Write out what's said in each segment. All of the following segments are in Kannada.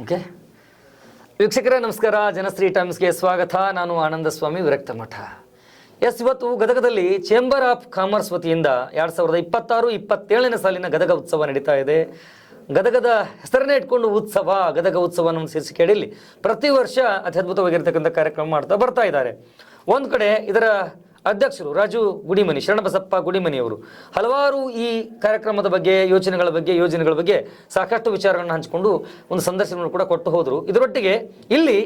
ಓಕೆ, ವೀಕ್ಷಕರೇ ನಮಸ್ಕಾರ. ಜನಶ್ರೀ ಟೈಮ್ಸ್ಗೆ ಸ್ವಾಗತ. ನಾನು ಆನಂದ ಸ್ವಾಮಿ ವಿರಕ್ತ ಮಠ. ಇವತ್ತು ಗದಗದಲ್ಲಿ ಚೇಂಬರ್ ಆಫ್ ಕಾಮರ್ಸ್ ವತಿಯಿಂದ 2026-27ನೇ ಸಾಲಿನ ಗದಗ ಉತ್ಸವ ನಡೀತಾ ಇದೆ. ಗದಗದ ಹೆಸರನ್ನೇ ಇಟ್ಕೊಂಡು ಉತ್ಸವ, ಗದಗ ಉತ್ಸವ ನಮ್ಮ ಶೀರ್ಷಿಕೆ ಅಡಿಯಲ್ಲಿ ಪ್ರತಿ ವರ್ಷ ಅತ್ಯದ್ಭುತವಾಗಿರ್ತಕ್ಕಂಥ ಕಾರ್ಯಕ್ರಮ ಮಾಡ್ತಾ ಬರ್ತಾ ಇದ್ದಾರೆ. ಒಂದು ಕಡೆ ಇದರ ಅಧ್ಯಕ್ಷರು ರಾಜು ಗುಡಿಮನಿ, ಶರಣಬಸಪ್ಪ ಗುಡಿಮನಿ ಅವರು ಹಲವಾರು ಈ ಕಾರ್ಯಕ್ರಮದ ಬಗ್ಗೆ, ಯೋಜನೆಗಳ ಬಗ್ಗೆ ಸಾಕಷ್ಟು ವಿಚಾರಗಳನ್ನು ಹಂಚಿಕೊಂಡು ಒಂದು ಸಂದರ್ಶನವನ್ನು ಕೂಡ ಕೊಟ್ಟು ಹೋದರು. ಇದರೊಟ್ಟಿಗೆ ಇಲ್ಲಿ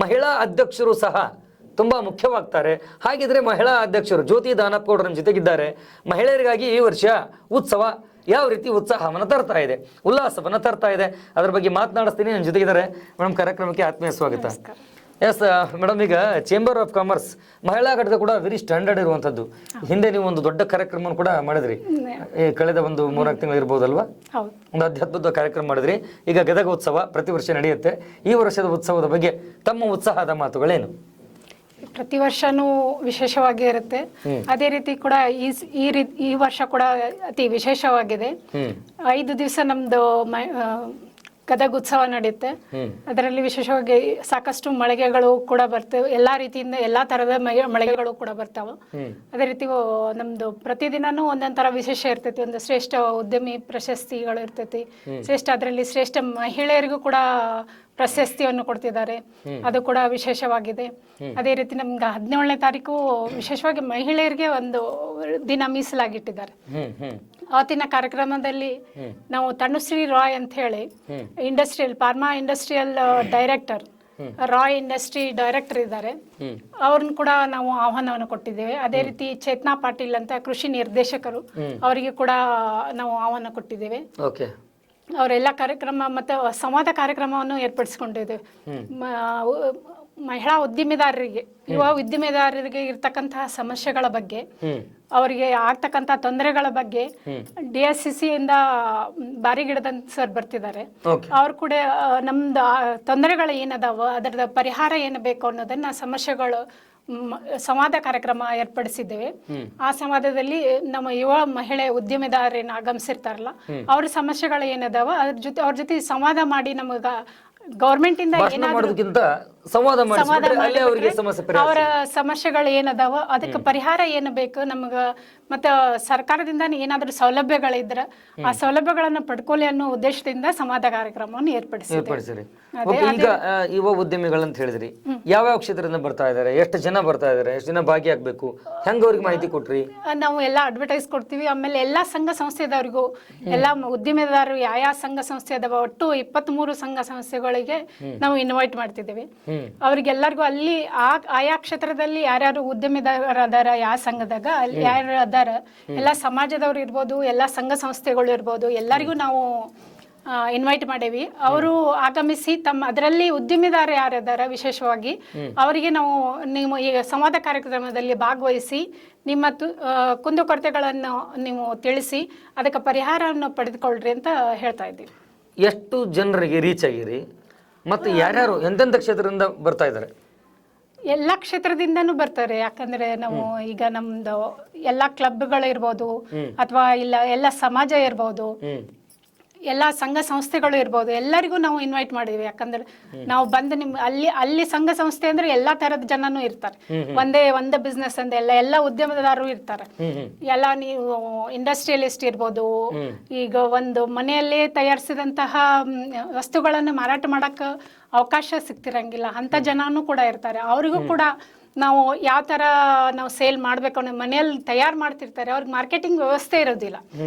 ಮಹಿಳಾ ಅಧ್ಯಕ್ಷರು ಸಹ ತುಂಬ ಮುಖ್ಯವಾಗ್ತಾರೆ. ಹಾಗಿದ್ರೆ ಮಹಿಳಾ ಅಧ್ಯಕ್ಷರು ಜ್ಯೋತಿ ದಾನಪ್ಪಗೌಡರ ನಮ್ಮ ಜೊತೆಗಿದ್ದಾರೆ. ಮಹಿಳೆಯರಿಗಾಗಿ ಈ ವರ್ಷ ಉತ್ಸವ ಯಾವ ರೀತಿ ಉತ್ಸಾಹವನ್ನು ತರ್ತಾ ಇದೆ, ಉಲ್ಲಾಸವನ್ನು ತರ್ತಾ ಇದೆ, ಅದರ ಬಗ್ಗೆ ಮಾತನಾಡಿಸ್ತೀನಿ. ನನ್ನ ಜೊತೆಗಿದ್ದಾರೆ ಮೇಡಮ್. ಕಾರ್ಯಕ್ರಮಕ್ಕೆ ಆತ್ಮೀಯ ಸ್ವಾಗತ. ಎಸ್ ಮೇಡಮ್, ಈಗ ಚೇಂಬರ್ ಆಫ್ ಕಾಮರ್ಸ್ ಮಹಿಳಾ ಘಟಕ ಕೂಡ ವೆರಿ ಸ್ಟ್ಯಾಂಡರ್ಡ್ ಇರುವಂಥದ್ದು. ಹಿಂದೆ ನೀವು ಒಂದು ದೊಡ್ಡ ಕಾರ್ಯಕ್ರಮವನ್ನು ಕೂಡ ಮಾಡಿದ್ರಿ, ಕಳೆದ ಒಂದು 3-4 ತಿಂಗಳು ಇರ್ಬೋದಲ್ವಾ, ಒಂದು ಅತ್ಯದ್ಭುತ ಕಾರ್ಯಕ್ರಮ ಮಾಡಿದ್ರಿ. ಈಗ ಗದಗ ಉತ್ಸವ ಪ್ರತಿ ವರ್ಷ ನಡೆಯುತ್ತೆ. ಈ ವರ್ಷದ ಉತ್ಸವದ ಬಗ್ಗೆ ತಮ್ಮ ಉತ್ಸಾಹದ ಮಾತುಗಳೇನು? ಪ್ರತಿ ವರ್ಷನೂ ವಿಶೇಷವಾಗಿ ಇರುತ್ತೆ. ಅದೇ ರೀತಿ ಕೂಡ ಈ ವರ್ಷ ಕೂಡ ಅತಿ ವಿಶೇಷವಾಗಿದೆ. 5 ದಿವಸ ನಮ್ದು ಗದಗ ಉತ್ಸವ ನಡೆಯುತ್ತೆ. ಅದರಲ್ಲಿ ವಿಶೇಷವಾಗಿ ಸಾಕಷ್ಟು ಮಳಿಗೆಗಳು ಕೂಡ ಬರ್ತವೆ. ಎಲ್ಲಾ ರೀತಿಯಿಂದ ಎಲ್ಲಾ ತರದ ಮಳಿಗೆಗಳು ಕೂಡ ಬರ್ತಾವ. ಅದೇ ರೀತಿ ನಮ್ದು ಪ್ರತಿದಿನನೂ ಒಂದೊಂದ್ ತರ ವಿಶೇಷ ಇರ್ತೈತಿ. ಒಂದು ಶ್ರೇಷ್ಠ ಉದ್ಯಮಿ ಪ್ರಶಸ್ತಿಗಳು ಇರ್ತೈತಿ. ಅದರಲ್ಲಿ ಶ್ರೇಷ್ಠ ಮಹಿಳೆಯರಿಗೂ ಕೂಡ ಪ್ರಶಸ್ತಿಯನ್ನು ಕೊಡ್ತಿದ್ದಾರೆ. ಅದು ಕೂಡ ವಿಶೇಷವಾಗಿದೆ. ಅದೇ ರೀತಿ ನಮ್ಗೆ 17ನೇ ತಾರೀಕು ವಿಶೇಷವಾಗಿ ಮಹಿಳೆಯರಿಗೆ ಒಂದು ದಿನ ಮೀಸಲಾಗಿಟ್ಟಿದ್ದಾರೆ. ಆವತ್ತಿನ ಕಾರ್ಯಕ್ರಮದಲ್ಲಿ ನಾವು ತನುಶ್ರೀ ರಾಯ್ ಅಂತ ಹೇಳಿ pharma industrial director, Roy industry director ಇದ್ದಾರೆ. ಅವ್ರನ್ನ ಕೂಡ ನಾವು ಆಹ್ವಾನವನ್ನು ಕೊಟ್ಟಿದ್ದೇವೆ. ಅದೇ ರೀತಿ ಚೇತನಾ ಪಾಟೀಲ್ ಅಂತ ಕೃಷಿ ನಿರ್ದೇಶಕರು, ಅವರಿಗೆ ಕೂಡ ನಾವು ಆಹ್ವಾನ ಕೊಟ್ಟಿದ್ದೇವೆ. ಅವರೆಲ್ಲ ಕಾರ್ಯಕ್ರಮ ಮತ್ತು ಸಂವಾದ ಕಾರ್ಯಕ್ರಮವನ್ನು ಏರ್ಪಡಿಸಿಕೊಂಡಿದ್ದೇವೆ. ಮಹಿಳಾ ಉದ್ದಿಮೆದಾರರಿಗೆ, ಯುವ ಉದ್ದಿಮೆದಾರರಿಗೆ ಇರ್ತಕ್ಕಂತಹ ಸಮಸ್ಯೆಗಳ ಬಗ್ಗೆ, ಅವರಿಗೆ ಆಗ್ತಕ್ಕಂಥ ತೊಂದರೆಗಳ ಬಗ್ಗೆ DSCC ಇಂದ ಬಾರಿಗಿಡದಂತ ಸರ್ ಬರ್ತಿದ್ದಾರೆ. ಅವ್ರು ಕೂಡ ನಮ್ದು ತೊಂದರೆಗಳು ಏನದಾವ, ಅದರ ಪರಿಹಾರ ಏನು ಬೇಕು ಅನ್ನೋದನ್ನ ಸಮಸ್ಯೆಗಳು ಸಂವಾದ ಕಾರ್ಯಕ್ರಮ ಏರ್ಪಡಿಸಿದ್ದೇವೆ. ಆ ಸಂವಾದದಲ್ಲಿ ನಮ್ಮ ಯುವ ಮಹಿಳೆ ಉದ್ಯಮಿದಾರರೇನು ಆಗಮಿಸಿರ್ತಾರಲ್ಲ, ಅವ್ರ ಸಮಸ್ಯೆಗಳು ಏನದಾವ ಅವ್ರ ಜೊತೆ ಸಂವಾದ ಮಾಡಿ ನಮಗ ಗೌರ್ಮೆಂಟ್ ಇಂದ ಅವರ ಸಮಸ್ಯೆಗಳು ಏನದಾವ, ಅದಕ್ಕೆ ಪರಿಹಾರ ಏನು ಬೇಕು ನಮಗ, ಮತ್ತ ಸರ್ಕಾರದಿಂದ ಏನಾದ್ರೂ ಸೌಲಭ್ಯಗಳಿದ್ರ ಆ ಸೌಲಭ್ಯಗಳನ್ನು ಪಡ್ಕೊಳ್ಳಿ ಅನ್ನೋ ಉದ್ದೇಶದಿಂದ ಸಂವಾದ ಕಾರ್ಯಕ್ರಮವನ್ನು ಏರ್ಪಡಿಸಿರಿ. ಈಗ ಯುವ ಉದ್ಯಮಿಗಳಂತ ಹೇಳಿದ್ರಿ, ಯಾವ್ಯಾವ ಕ್ಷೇತ್ರದಿಂದ ಬರ್ತಾ ಇದಾರೆ, ಎಷ್ಟು ಜನ ಬರ್ತಾ ಇದಾರೆ, ಎಷ್ಟು ಜನ ಭಾಗಿಯಾಗಬೇಕು, ಹೆಂಗ ಅವ್ರಿಗೆ ಮಾಹಿತಿ ಕೊಟ್ರಿ? ನಾವು ಎಲ್ಲಾ ಅಡ್ವರ್ಟೈಸ್ ಕೊಡ್ತೀವಿ. ಆಮೇಲೆ ಎಲ್ಲಾ ಸಂಘ ಸಂಸ್ಥೆದವ್ರಿಗೂ, ಎಲ್ಲಾ ಉದ್ಯಮಿದಾರರು ಯಾವ ಸಂಘ ಸಂಸ್ಥೆ ಅದಾವ, ಒಟ್ಟು 23 ಸಂಘ ಸಂಸ್ಥೆಗಳಿಗೆ ನಾವು ಇನ್ವೈಟ್ ಮಾಡ್ತಿದ್ದೇವೆ. ಅವ್ರಿಗೆಲ್ಲರಿಗೂ ಅಲ್ಲಿ ಆಯಾ ಕ್ಷೇತ್ರದಲ್ಲಿ ಯಾರ್ಯಾರು ಉದ್ಯಮಿದಾರ ಅದಾರ, ಯಾವ ಸಂಘದಾಗ ಅಲ್ಲಿ ಯಾರು ಅದಾರ, ಎಲ್ಲಾ ಸಮಾಜದವ್ರು ಇರ್ಬೋದು, ಎಲ್ಲಾ ಸಂಘ ಸಂಸ್ಥೆಗಳು ಇರ್ಬೋದು, ಎಲ್ಲರಿಗೂ ನಾವು ಇನ್ವೈಟ್ ಮಾಡೇವಿ. ಅವರು ಆಗಮಿಸಿ ಅದರಲ್ಲಿ ಉದ್ಯಮಿದಾರ ಯಾರದಾರ ವಿಶೇಷವಾಗಿ ಅವರಿಗೆ ನೀವು ಈ ಸಂವಾದ ಕಾರ್ಯಕ್ರಮದಲ್ಲಿ ಭಾಗವಹಿಸಿ ನಿಮ್ಮ ಕುಂದುಕೊರತೆಗಳನ್ನು ನೀವು ತಿಳಿಸಿ ಅದಕ್ಕೆ ಪರಿಹಾರವನ್ನು ಪಡೆದುಕೊಳ್ಳ್ರಿ ಅಂತ ಹೇಳ್ತಾ ಇದ್ದೀವಿ. ಎಷ್ಟು ಜನರಿಗೆ ರೀಚ್ ಆಗಿರಿ ಮತ್ತು ಯಾರ್ಯಾರು ಎಂತೆಂಥ ಕ್ಷೇತ್ರದಿಂದ ಬರ್ತಾ ಇದ್ದಾರೆ? ಎಲ್ಲ ಕ್ಷೇತ್ರದಿಂದನೂ ಬರ್ತಾರೆ. ಯಾಕಂದ್ರೆ ನಾವು ಈಗ ನಮ್ದು ಎಲ್ಲಾ ಕ್ಲಬ್ಗಳು ಇರ್ಬೋದು, ಅಥವಾ ಎಲ್ಲ ಸಮಾಜ ಇರ್ಬೋದು, ಎಲ್ಲಾ ಸಂಘ ಸಂಸ್ಥೆಗಳು ಇರ್ಬೋದು, ಎಲ್ಲರಿಗೂ ನಾವು ಇನ್ವೈಟ್ ಮಾಡಿದ್ವಿ. ಯಾಕಂದ್ರೆ ನಾವು ಬಂದು ಅಲ್ಲಿ ಸಂಘ ಸಂಸ್ಥೆ ಅಂದ್ರೆ ಎಲ್ಲಾ ತರದ ಜನನು ಇರ್ತಾರೆ. ಒಂದೇ ಬಿಸ್ನೆಸ್ ಅಂದ್ರೆ ಎಲ್ಲ ಉದ್ಯಮದಾರರು ಇರ್ತಾರೆ. ಎಲ್ಲ ನೀವು ಇಂಡಸ್ಟ್ರಿಯಲಿಸ್ಟ್ ಇರ್ಬೋದು, ಈಗ ಒಂದು ಮನೆಯಲ್ಲೇ ತಯಾರಿಸಿದಂತಹ ವಸ್ತುಗಳನ್ನು ಮಾರಾಟ ಮಾಡಕ್ ಅವಕಾಶ ಸಿಗ್ತಿರಂಗಿಲ್ಲ ಅಂತ ಜನನು ಕೂಡ ಇರ್ತಾರೆ. ಅವರಿಗೂ ಕೂಡ ನಾವು ಯಾವ ತರ ನಾವು ಸೇಲ್ ಮಾಡ್ಬೇಕು ಅನ್ನೋ, ಮನೆಯಲ್ಲಿ ತಯಾರು ಮಾಡ್ತಿರ್ತಾರೆ, ಅವ್ರಿಗೆ ಮಾರ್ಕೆಟಿಂಗ್ ವ್ಯವಸ್ಥೆ ಇರೋದಿಲ್ಲ.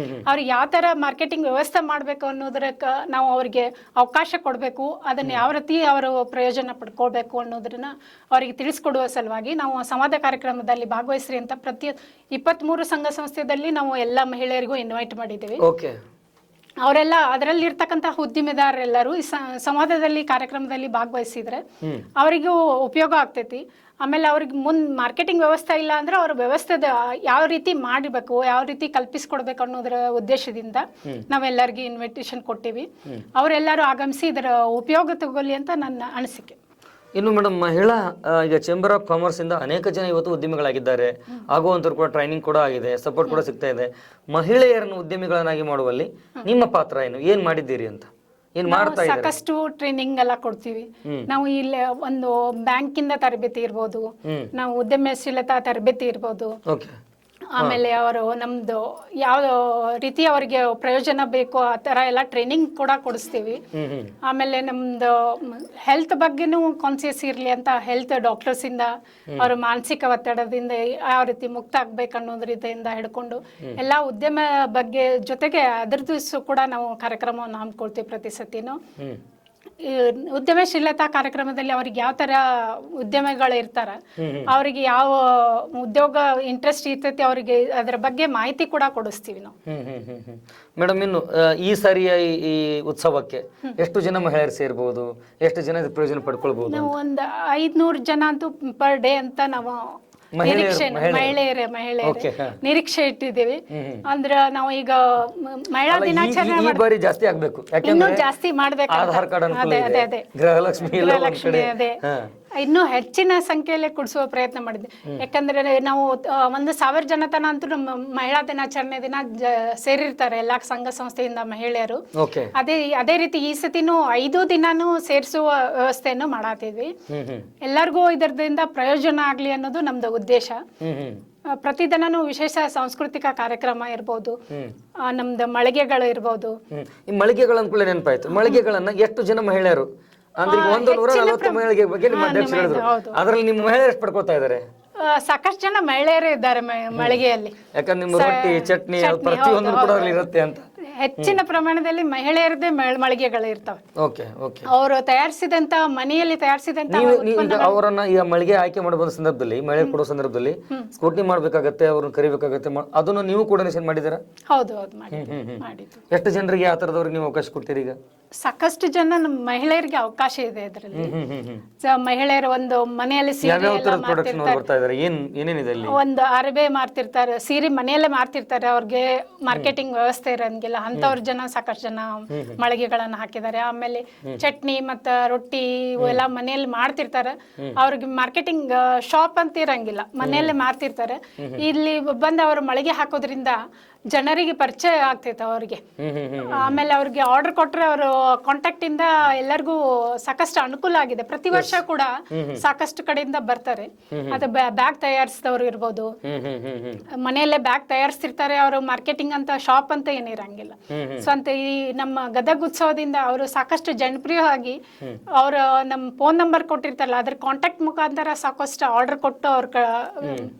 ಅವ್ರಿಗೆ ಯಾವ ತರ ಮಾರ್ಕೆಟಿಂಗ್ ವ್ಯವಸ್ಥೆ ಮಾಡ್ಬೇಕು ಅನ್ನೋದ್ರಕ್ಕ ನಾವು ಅವ್ರಿಗೆ ಅವಕಾಶ ಕೊಡ್ಬೇಕು, ಅದನ್ನ ಯಾವ ರೀತಿ ಅವರು ಪ್ರಯೋಜನ ಪಡ್ಕೊಳ್ಬೇಕು ಅನ್ನೋದನ್ನ ಅವ್ರಿಗೆ ತಿಳಿಸ್ಕೊಡುವ ಸಲುವಾಗಿ ನಾವು ಸಂವಾದ ಕಾರ್ಯಕ್ರಮದಲ್ಲಿ ಭಾಗವಹಿಸ್ರಿ ಅಂತ ಪ್ರತಿ 23 ಸಂಘ ಸಂಸ್ಥೆಯಲ್ಲಿ ನಾವು ಎಲ್ಲ ಮಹಿಳೆಯರಿಗೂ ಇನ್ವೈಟ್ ಮಾಡಿದ್ದೀವಿ. ಅವರೆಲ್ಲ ಅದರಲ್ಲಿ ಇರ್ತಕ್ಕಂತಹ ಉದ್ದಿಮೆದಾರರೆಲ್ಲರೂ ಈ ಸಂವಾದದಲ್ಲಿ ಕಾರ್ಯಕ್ರಮದಲ್ಲಿ ಭಾಗವಹಿಸಿದ್ರೆ ಅವರಿಗೂ ಉಪಯೋಗ ಆಗ್ತೈತಿ. ಆಮೇಲೆ ಅವ್ರಿಗೆ ಮಾರ್ಕೆಟಿಂಗ್ ವ್ಯವಸ್ಥೆ ಇಲ್ಲ ಅಂದ್ರೆ ಅವ್ರ ವ್ಯವಸ್ಥೆದ ಯಾವ ರೀತಿ ಮಾಡಬೇಕು, ಯಾವ ರೀತಿ ಕಲ್ಪಿಸ್ಕೊಡ್ಬೇಕು ಅನ್ನೋದ್ರ ಉದ್ದೇಶದಿಂದ ನಾವೆಲ್ಲರಿಗೂ ಇನ್ವಿಟೇಷನ್ ಕೊಟ್ಟಿವಿ. ಅವರೆಲ್ಲರೂ ಆಗಮಿಸಿ ಇದರ ಉಪಯೋಗ ತಗೊಳ್ಳಿ ಅಂತ ನನ್ನ ಅನಿಸಿಕೆ. ಇನ್ನು ಮೇಡಮ್, ಮಹಿಳಾ ಈಗ ಚೇಂಬರ್ ಆಫ್ ಕಾಮರ್ಸ್ ಇಂದ ಅನೇಕ ಜನ ಇವತ್ತು ಉದ್ಯಮಿಗಳಾಗಿದ್ದಾರೆ, ಆಗುವಂತರು ಕೂಡ ಟ್ರೈನಿಂಗ್ ಕೂಡ ಆಗಿದೆ, ಸಪೋರ್ಟ್ ಕೂಡ ಸಿಗ್ತಾ ಇದೆ. ಮಹಿಳೆಯರನ್ನು ಉದ್ಯಮಿಗಳನ್ನಾಗಿ ಮಾಡುವಲ್ಲಿ ನಿಮ್ಮ ಪಾತ್ರ ಏನು, ಏನ್ ಮಾಡಿದ್ದೀರಿ ಅಂತ? ಏನ್ ಮಾಡ್ತಾ ಇದ್ದಾರೆ? ಸಾಕಷ್ಟು ಟ್ರೈನಿಂಗ್ ಎಲ್ಲ ಕೊಡ್ತೀವಿ ನಾವು. ಇಲ್ಲಿ ಒಂದು ಬ್ಯಾಂಕಿಂದ ತರಬೇತಿ ಇರ್ಬೋದು, ನಾವು ಉದ್ಯಮಶೀಲತಾ ತರಬೇತಿ ಇರ್ಬೋದು, ಓಕೆ. ಆಮೇಲೆ ಅವರು ನಮ್ದು ಯಾವ ರೀತಿ ಅವರಿಗೆ ಪ್ರಯೋಜನ ಬೇಕೋ ಆ ತರ ಎಲ್ಲ ಟ್ರೈನಿಂಗ್ ಕೂಡ ಕೊಡಿಸ್ತೀವಿ. ಆಮೇಲೆ ನಮ್ದು ಹೆಲ್ತ್ ಬಗ್ಗೆನೂ ಕಾನ್ಸಿಯಸ್ ಇರ್ಲಿ ಅಂತ ಹೆಲ್ತ್ ಡಾಕ್ಟರ್ಸ್ ಇಂದ ಅವ್ರ ಮಾನಸಿಕ ಒತ್ತಡದಿಂದ ಯಾವ ರೀತಿ ಮುಕ್ತ ಆಗ್ಬೇಕು ಅನ್ನೋದ್ ರೀತಿಯಿಂದ ಹಿಡ್ಕೊಂಡು ಎಲ್ಲಾ ಉದ್ಯಮ ಬಗ್ಗೆ ಜೊತೆಗೆ ಅದ್ರದ್ದು ಕೂಡ ನಾವು ಕಾರ್ಯಕ್ರಮವನ್ನು ಹಮ್ಮಿಕೊಳ್ತೀವಿ ಪ್ರತಿ ಸತಿನೂ. ಈ ಉದ್ಯಮಶೀಲತಾ ಕಾರ್ಯಕ್ರಮದಲ್ಲಿ ಅವ್ರಿಗೆ ಯಾವ ತರ ಉದ್ಯಮಿಗಳು ಇರ್ತಾರ, ಅವರಿಗೆ ಯಾವ ಉದ್ಯೋಗ ಇಂಟ್ರೆಸ್ಟ್ ಇರ್ತೈತಿ, ಅವರಿಗೆ ಅದರ ಬಗ್ಗೆ ಮಾಹಿತಿ ಕೂಡ ಕೊಡಿಸ್ತೀವಿ ನಾವು. ಮೇಡಮ್, ಇನ್ನು ಈ ಸಾರಿಯ ಈ ಉತ್ಸವಕ್ಕೆ ಎಷ್ಟು ಜನ ಮಹಿಳೆಯರು ಸೇರ್ಬಹುದು, ಎಷ್ಟು ಜನ ಪ್ರಯೋಜನ ಪಡ್ಕೊಳ್ಬಹುದು? ನಾವು ಒಂದು 500 ಜನ ಅಂತೂ ಪರ್ ಡೇ ಅಂತ ನಾವು ಮಹಿಳೆಯರೇ ನಿರೀಕ್ಷೆ ಇಟ್ಟಿದ್ದೀವಿ. ಅಂದ್ರ ನಾವು ಈಗ ಮಹಿಳಾ ದಿನಾಚರಣೆ ಬಾರಿ ಜಾಸ್ತಿ ಆಗ್ಬೇಕು, ಇನ್ನೂ ಜಾಸ್ತಿ ಮಾಡ್ಬೇಕು. ಆಧಾರ್ ಕಾರ್ಡ್ ಗೃಹಲಕ್ಷ್ಮಿ ಅದೇ ಇನ್ನೂ ಹೆಚ್ಚಿನ ಸಂಖ್ಯೆಯಲ್ಲಿ ಕುಡಿಸುವ ಪ್ರಯತ್ನ ಮಾಡಿದ್ವಿ. ಯಾಕಂದ್ರೆ ನಾವು 1,000 ಜನ ತನ ಅಂತೂ ನಮ್ಮ ಮಹಿಳಾ ದಿನಾಚರಣೆ ದಿನ ಸೇರಿರ್ತಾರೆ ಎಲ್ಲಾ ಸಂಘ ಸಂಸ್ಥೆಯಿಂದ ಮಹಿಳೆಯರು. ಅದೇ ರೀತಿ ಈ ಸತಿನೂ 5 ದಿನಾನು ಸೇರಿಸುವ ವ್ಯವಸ್ಥೆಯನ್ನು ಮಾಡಾತಿದ್ವಿ. ಎಲ್ಲರಿಗೂ ಇದರಿಂದ ಪ್ರಯೋಜನ ಆಗ್ಲಿ ಅನ್ನೋದು ನಮ್ದು ಉದ್ದೇಶ. ಪ್ರತಿದಿನನೂ ವಿಶೇಷ ಸಾಂಸ್ಕೃತಿಕ ಕಾರ್ಯಕ್ರಮ ಇರ್ಬೋದು, ನಮ್ದು ಮಳಿಗೆಗಳು ಇರ್ಬೋದು. ಈ ಮಳಿಗೆಗಳ ಅನ್ಕೊಳ್ಳಿ ನೆನಪಾಯ್ತು. ಮಳಿಗೆಗಳನ್ನ ಎಷ್ಟು ಜನ ಮಹಿಳೆಯರು ಅಂದ್ರೆ 140 ಮಹಿಳೆಗೆ ಬಗ್ಗೆ ನಿಮ್ಮ ಅಧ್ಯಕ್ಷ ಹೇಳಿದ್ರು, ಅದ್ರಲ್ಲಿ ನಿಮ್ಮ ಮಹಿಳೆಯರು ಎಷ್ಟು ಪಡ್ಕೋತಾ ಇದಾರೆ? ಸಾಕಷ್ಟು ಜನ ಮಹಿಳೆಯರೇ ಇದ್ದಾರೆ ಮಳಿಗೆಯಲ್ಲಿ. ಯಾಕಂದ್ರೆ ನಿಮ್ಮ ರೊಟ್ಟಿ ಚಟ್ನಿ ಪ್ರತಿಯೊಂದು ಕೂಡ ಅಲ್ಲಿ ಇರುತ್ತೆ ಅಂತ. ಹೆಚ್ಚಿನ ಪ್ರಮಾಣದಲ್ಲಿ ಮಹಿಳೆಯರದೇ ಮಳಿಗೆಗಳು ಇರ್ತವೆ. ಅವರು ತಯಾರಿಸಿದಂತ ಮನೆಯಲ್ಲಿ ತಯಾರಿಸಿದಂತ ಅವರನ್ನ ಈಗ ಮಳಿಗೆ ಆಯ್ಕೆ ಮಾಡಬಹುದ ಸಂದರ್ಭದಲ್ಲಿ, ಮಹಿಳೆ ಕೊಡೋ ಸಂದರ್ಭದಲ್ಲಿ ಸ್ಕೂಟ್ನಿ ಮಾಡ್ಬೇಕಾಗತ್ತೆ, ಅವ್ರನ್ನ ಕರಿಬೇಕಾಗತ್ತೆ. ಅದನ್ನು ನೀವು ಕೋರ್ಡಿನೇಷನ್ ಮಾಡಿದ್ದೀರಾ? ಹೌದು ಮಾಡಿದ್ದು. ಎಷ್ಟು ಜನರಿಗೆ ಆ ತರದವ್ರಿಗೆ ನೀವು ಅವಕಾಶ ಕೊಡ್ತೀರಿ? ಈಗ ಸಾಕಷ್ಟು ಜನ ಮಹಿಳೆಯರಿಗೆ ಅವಕಾಶ ಇದೆ ಇದರಲ್ಲಿ. ಮಹಿಳೆಯರು ಒಂದು ಮನೆಯಲ್ಲಿ ಒಂದು ಅರಬೆ ಮಾರ್ತಿರ್ತಾರೆ, ಸೀರೆ ಮನೆಯಲ್ಲೇ ಮಾರ್ತಿರ್ತಾರೆ, ಅವ್ರಿಗೆ ಮಾರ್ಕೆಟಿಂಗ್ ವ್ಯವಸ್ಥೆ ಇರಂಗಿಲ್ಲ ಅಂತವ್ರ ಜನ ಸಾಕಷ್ಟು ಜನ ಮಳಿಗೆಗಳನ್ನ ಹಾಕಿದ್ದಾರೆ. ಆಮೇಲೆ ಚಟ್ನಿ ಮತ್ತ ರೊಟ್ಟಿ ಇವೆಲ್ಲ ಮನೆಯಲ್ಲಿ ಮಾಡ್ತಿರ್ತಾರೆ, ಅವ್ರಿಗೆ ಮಾರ್ಕೆಟಿಂಗ್ ಶಾಪ್ ಅಂತ ಇರಂಗಿಲ್ಲ, ಮನೆಯಲ್ಲೇ ಮಾರ್ತಿರ್ತಾರೆ. ಇಲ್ಲಿ ಬಂದು ಅವ್ರ ಮಳಿಗೆ ಹಾಕೋದ್ರಿಂದ ಜನರಿಗೆ ಪರಿಚಯ ಆಗ್ತೈತೆ ಅವ್ರಿಗೆ. ಆಮೇಲೆ ಅವ್ರಿಗೆ ಆರ್ಡರ್ ಕೊಟ್ರೆ ಅವರು ಕಾಂಟ್ಯಾಕ್ಟ್ ಇಂದ ಎಲ್ಲರಿಗೂ ಸಾಕಷ್ಟು ಅನುಕೂಲ ಆಗಿದೆ. ಪ್ರತಿ ವರ್ಷ ಕೂಡ ಸಾಕಷ್ಟು ಕಡೆಯಿಂದ ಬರ್ತಾರೆ. ಅದು ಬ್ಯಾಗ್ ತಯಾರಿಸಿದವರು ಇರ್ಬೋದು, ಮನೆಯಲ್ಲೇ ಬ್ಯಾಗ್ ತಯಾರಿಸ್ತಿರ್ತಾರೆ, ಅವರು ಮಾರ್ಕೆಟಿಂಗ್ ಅಂತ ಶಾಪ್ ಅಂತ ಏನಿರಂಗಿಲ್ಲ. ಸೊ ಅಂತ ಈ ನಮ್ಮ ಗದಗ ಉತ್ಸವದಿಂದ ಅವರು ಸಾಕಷ್ಟು ಜನಪ್ರಿಯವಾಗಿ ಅವ್ರ ನಮ್ಮ ಫೋನ್ ನಂಬರ್ ಕೊಟ್ಟಿರ್ತಾರಲ್ಲ, ಅದ್ರ ಕಾಂಟ್ಯಾಕ್ಟ್ ಮುಖಾಂತರ ಸಾಕಷ್ಟು ಆರ್ಡರ್ ಕೊಟ್ಟು ಅವ್ರ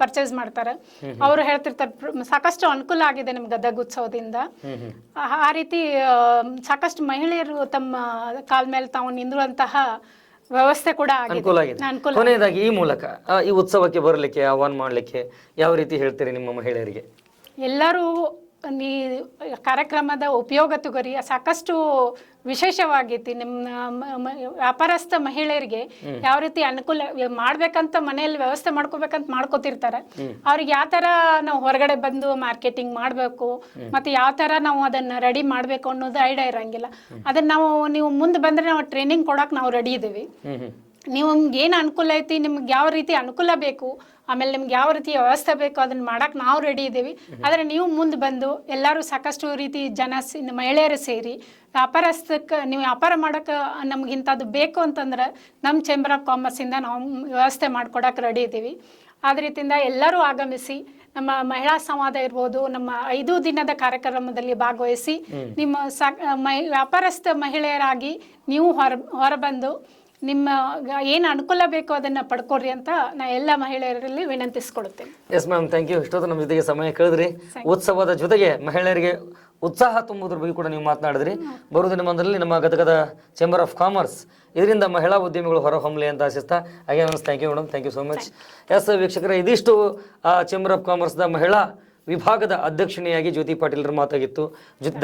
ಪರ್ಚೇಸ್ ಮಾಡ್ತಾರೆ. ಅವರು ಹೇಳ್ತಿರ್ತಾರೆ ಸಾಕಷ್ಟು ಅನುಕೂಲ ಆಗಿದೆ ನಮ್ ಗದಗ ಉತ್ಸವದಿಂದ. ಆ ರೀತಿ ಸಾಕಷ್ಟು ಮಹಿಳೆಯರು ತಮ್ಮ ಕಾಲ ಮೇಲೆ ತಾವು ನಿಂದುವಂತಹ ವ್ಯವಸ್ಥೆ ಕೂಡ ಅನುಕೂಲ ಆಗಿದೆ. ಕೊನೆಯದಾಗಿ ಈ ಮೂಲಕ ಈ ಉತ್ಸವಕ್ಕೆ ಬರಲಿಕ್ಕೆ ಆಹ್ವಾನ ಮಾಡ್ಲಿಕ್ಕೆ ಯಾವ ರೀತಿ ಹೇಳ್ತೀರಿ ನಿಮ್ಮ ಮಹಿಳೆಯರಿಗೆ? ಎಲ್ಲರೂ ಈ ಕಾರ್ಯಕ್ರಮದ ಉಪಯೋಗ ತಗೋರಿ. ಸಾಕಷ್ಟು ವಿಶೇಷವಾಗೈತಿ. ನಿಮ್ಮ ವ್ಯಾಪಾರಸ್ಥ ಮಹಿಳೆಯರಿಗೆ ಯಾವ ರೀತಿ ಅನುಕೂಲ ಮಾಡ್ಬೇಕಂತ ಮನೆಯಲ್ಲಿ ವ್ಯವಸ್ಥೆ ಮಾಡ್ಕೋಬೇಕಂತ ಮಾಡ್ಕೋತಿರ್ತಾರೆ. ಅವ್ರಿಗೆ ಯಾವ ತರ ನಾವು ಹೊರಗಡೆ ಬಂದು ಮಾರ್ಕೆಟಿಂಗ್ ಮಾಡ್ಬೇಕು, ಮತ್ತೆ ಯಾವ ತರ ನಾವು ಅದನ್ನ ರೆಡಿ ಮಾಡ್ಬೇಕು ಅನ್ನೋದು ಐಡಿಯಾ ಇರಂಗಿಲ್ಲ. ಅದನ್ನ ನೀವು ಮುಂದೆ ಬಂದ್ರೆ ನಾವು ಟ್ರೈನಿಂಗ್ ಕೊಡಕ್ ನಾವು ರೆಡಿ ಇದೀವಿ. ನಿಮ್ಗೆ ಏನು ಅನುಕೂಲ ಐತಿ, ನಿಮ್ಗೆ ಯಾವ ರೀತಿ ಅನುಕೂಲ ಬೇಕು, ಆಮೇಲೆ ನಿಮ್ಗೆ ಯಾವ ರೀತಿ ವ್ಯವಸ್ಥೆ ಬೇಕು ಅದನ್ನ ಮಾಡಕ್ ನಾವು ರೆಡಿ ಇದ್ದೀವಿ. ಆದ್ರೆ ನೀವು ಮುಂದೆ ಬಂದು ಎಲ್ಲರೂ ಸಾಕಷ್ಟು ರೀತಿ ಮಹಿಳೆಯರು ಸೇರಿ ವ್ಯಾಪಾರಸ್ಥಕ್ಕೆ ನೀವು ವ್ಯಾಪಾರ ಮಾಡಕ್ಕೆ ನಮ್ಗೆ ಇಂಥದ್ದು ಬೇಕು ಅಂತಂದ್ರೆ ನಮ್ಮ ಚೇಂಬರ್ ಆಫ್ ಕಾಮರ್ಸ್ ಇಂದ ನಾವು ವ್ಯವಸ್ಥೆ ಮಾಡ್ಕೊಡಕ್ಕೆ ರೆಡಿ ಇದ್ದೀವಿ. ಅದೇ ರೀತಿಯಿಂದ ಎಲ್ಲರೂ ಆಗಮಿಸಿ ನಮ್ಮ ಮಹಿಳಾ ಸಂವಾದ ಇರ್ಬೋದು, ನಮ್ಮ 5 ದಿನದ ಕಾರ್ಯಕ್ರಮದಲ್ಲಿ ಭಾಗವಹಿಸಿ ನಿಮ್ಮ ವ್ಯಾಪಾರಸ್ಥ ಮಹಿಳೆಯರಾಗಿ ನೀವು ಹೊರಬಂದು ನಿಮ್ಮ ಏನು ಅನುಕೂಲ ಬೇಕೋ ಅದನ್ನ ಪಡ್ಕೊಡ್ರಿ ಅಂತ ನಾ ಎಲ್ಲ ಮಹಿಳೆಯರಲ್ಲಿ ವಿನಂತಿಸ್ಕೊಡುತ್ತೇನೆ. Yes ma'am, thank you. ಇಷ್ಟೊತ್ತು ನಮ್ಮ ಜೊತೆಗೆ ಸಮಯ ಕಳೆದ್ರಿ. ಉತ್ಸವದ ಜೊತೆಗೆ ಮಹಿಳೆಯರಿಗೆ ಉತ್ಸಾಹ ತುಂಬುವುದ್ರ ಬಗ್ಗೆ ಕೂಡ ನೀವು ಮಾತನಾಡಿದ್ರಿ. ಬರುವ ದಿನಮಾನದಲ್ಲಿ ನಮ್ಮ ಗದಗದ ಚೇಂಬರ್ ಆಫ್ ಕಾಮರ್ಸ್ ಇದರಿಂದ ಮಹಿಳಾ ಉದ್ಯಮಿಗಳು ಹೊರಹೊಮ್ಮಲಿ ಅಂತ ಆಶಿಸ್ತಾ again thank you madam, thank you so much. Yes ವೀಕ್ಷಕರೇ, ಇದಿಷ್ಟು ಚೇಂಬರ್ ಆಫ್ ಕಾಮರ್ಸ್ದ ಮಹಿಳಾ ವಿಭಾಗದ ಅಧ್ಯಕ್ಷಿಣಿಯಾಗಿ ಜ್ಯೋತಿ ಪಾಟೀಲ್ರ ಮಾತಾಗಿತ್ತು,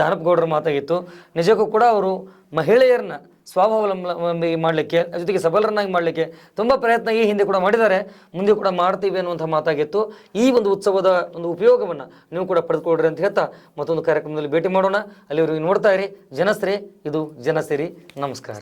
ದಾನಪ್ಪಗೌಡರ ಮಾತಾಗಿತ್ತು. ನಿಜಕ್ಕೂ ಕೂಡ ಅವರು ಮಹಿಳೆಯರನ್ನ ಸ್ವಾವಲಂಬಿ ಮಾಡಲಿಕ್ಕೆ, ಜೊತೆಗೆ ಸಬಲರನ್ನಾಗಿ ಮಾಡಲಿಕ್ಕೆ ತುಂಬ ಪ್ರಯತ್ನ ಈ ಹಿಂದೆ ಕೂಡ ಮಾಡಿದ್ದಾರೆ, ಮುಂದೆ ಕೂಡ ಮಾಡ್ತೀವಿ ಅನ್ನುವಂಥ ಮಾತಾಗಿತ್ತು. ಈ ಒಂದು ಉತ್ಸವದ ಒಂದು ಉಪಯೋಗವನ್ನು ನೀವು ಕೂಡ ಪಡೆದುಕೊಳ್ರಿ ಅಂತ ಹೇಳ್ತಾ ಮತ್ತೊಂದು ಕಾರ್ಯಕ್ರಮದಲ್ಲಿ ಭೇಟಿ ಮಾಡೋಣ. ಅಲ್ಲಿವರೆಗೂ ನೋಡ್ತಾ ಇರಿ ಜನಶ್ರೀ, ಇದು ಜನಸಿರಿ. ನಮಸ್ಕಾರ.